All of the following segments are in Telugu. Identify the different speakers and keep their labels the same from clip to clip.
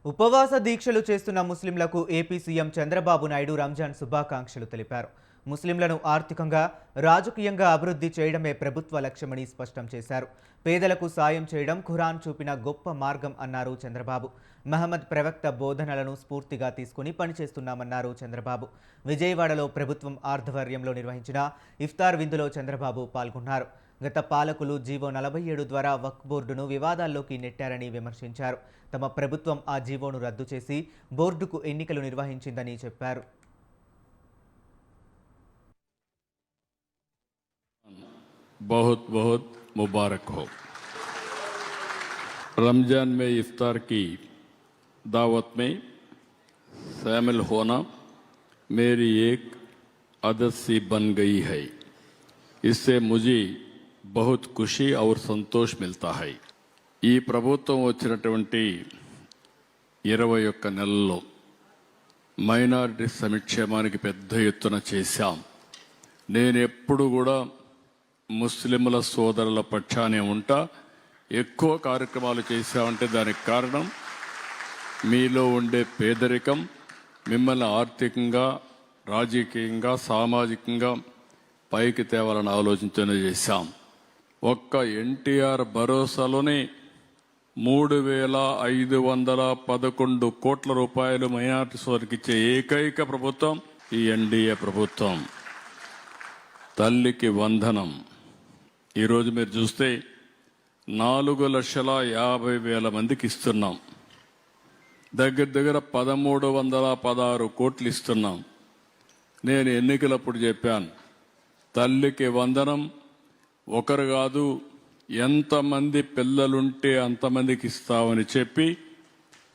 Speaker 1: ఉపవాస దీక్షలు చేస్తున్న ముస్లింలకు ఏపీ సీఎం చంద్రబాబు నాయుడు రంజాన్ శుభాకాంక్షలు తెలిపారు. ముస్లింలను ఆర్థికంగా, రాజకీయంగా అభివృద్ధి చేయడమే ప్రభుత్వ లక్ష్యమని స్పష్టం చేశారు. పేదలకు సాయం చేయడం ఖురాన్ చూపిన గొప్ప మార్గం అన్నారు చంద్రబాబు. మహమ్మద్ ప్రవక్త బోధనలను స్ఫూర్తిగా తీసుకుని పనిచేస్తున్నామన్నారు చంద్రబాబు. విజయవాడలో ప్రభుత్వం ఆధ్వర్యంలో నిర్వహించిన ఇఫ్తార్ విందులో చంద్రబాబు పాల్గొన్నారు. గత పాలకులు జీవో 47 ద్వారా వక్ఫ్ బోర్డును వివాదాల్లోకి నెట్టారని విమర్శించారు. తమ ప్రభుత్వం ఆ జీవోను రద్దు చేసి బోర్డుకు ఎన్నికలు నిర్వహించిందని చెప్పారు.
Speaker 2: बहुत बहुत मुबारक हो। रमजान में इफ्तार की दावत में शामिल होना मेरी एक आदत सी बन गई है। इससे मुझे बहुत खुशी और संतोष मिलता है। ఈ ప్రభుత్వం వచ్చినటువంటి 21 నెలల్లో మైనారిటీ సంక్షేమానికి పెద్ద ఎత్తున చేశాం. నేను ఎప్పుడు కూడా ముస్లింల సోదరుల పక్షానే ఉంటా. ఎక్కువ కార్యక్రమాలు చేశామంటే దానికి కారణం మీలో ఉండే పేదరికం, మిమ్మల్ని ఆర్థికంగా, రాజకీయంగా, సామాజికంగా పైకి తేవాలని ఆలోచించనే చేశాం. ఒక్క ఎన్టీఆర్ భరోసాలోనే 3,511 కోట్ల రూపాయలు మైనారిటీ సోదరికి ఇచ్చే ఏకైక ప్రభుత్వం ఈ ఎన్డీఏ ప్రభుత్వం. తల్లికి వందనం ఈరోజు మీరు చూస్తే 4,50,000 మందికి ఇస్తున్నాం. దగ్గర 1,316 కోట్లు ఇస్తున్నాం. నేను ఎన్నికలప్పుడు చెప్పాను, తల్లికి వందనం ఒకరు కాదు, ఎంతమంది పిల్లలుంటే అంతమందికి ఇస్తామని చెప్పి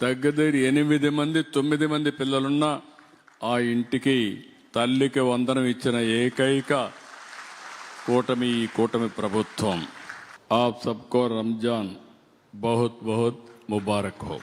Speaker 2: దగ్గర 8 మంది 9 మంది పిల్లలున్నా ఆ ఇంటికి తల్లికి వందనం ఇచ్చిన ఏకైక కూటమి ప్రభుత్వం. आप सबको रमजान बहुत बहुत मुबारक हो।